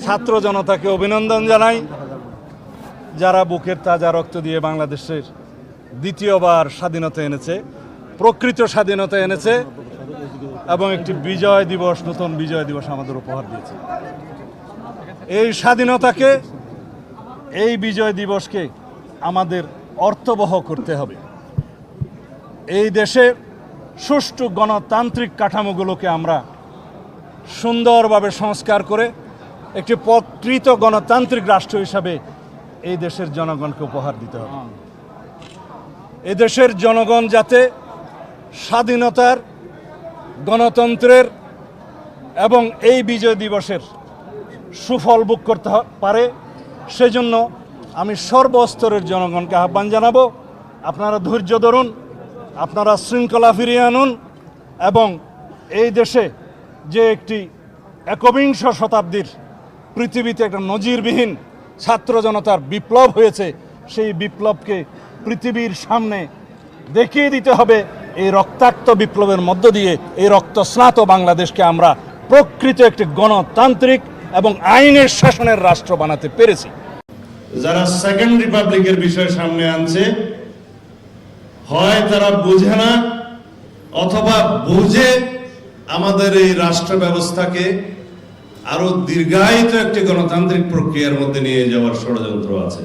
ছাত্র জনতাকে অভিনন্দন জানাই, যারা বুকের তাজা রক্ত দিয়ে বাংলাদেশের দ্বিতীয়বার স্বাধীনতা এনেছে, প্রকৃত স্বাধীনতা এনেছে এবং একটি বিজয় দিবস, নতুন বিজয় দিবস আমাদের উপহার দিয়েছে। এই স্বাধীনতাকে, এই বিজয় দিবসকে আমাদের অর্থবহ করতে হবে। এই দেশে সুষ্ঠু গণতান্ত্রিক কাঠামোগুলোকে আমরা সুন্দরভাবে সংস্কার করে একটি প্রকৃত গণতান্ত্রিক রাষ্ট্র হিসাবে এই দেশের জনগণকে উপহার দিতে হবে। এই দেশের জনগণ যাতে স্বাধীনতার, গণতন্ত্রের এবং এই বিজয় দিবসের সুফল ভোগ করতে পারে, সেজন্য আমি সর্বস্তরের জনগণকে আহ্বান জানাবো, আপনারা ধৈর্য ধরুন, আপনারা শৃঙ্খলা ফিরিয়ে আনুন এবং এই দেশে যে একটি একবিংশ শতাব্দীর পৃথিবীতে একটা নজিরবিহীন ছাত্র জনতার বিপ্লব হয়েছে, সেই বিপ্লবকে পৃথিবীর সামনে দেখিয়ে দিতে হবে। এই রক্তাক্ত বিপ্লবের মধ্য দিয়ে এই রক্তস্নাত বাংলাদেশকে আমরা প্রকৃত একটি গণতান্ত্রিক এবং আইনের শাসনের রাষ্ট্র বানাতে পেরেছি। যারা সেকেন্ড রিপাবলিকের বিষয় সামনে আনছে, হয় তারা বুঝে না অথবা বুঝে আমাদের এই রাষ্ট্র ব্যবস্থাকে আরো দীর্ঘায়িত একটি গণতান্ত্রিক প্রক্রিয়ার মধ্যে নিয়ে যাওয়ার ষড়যন্ত্র আছে।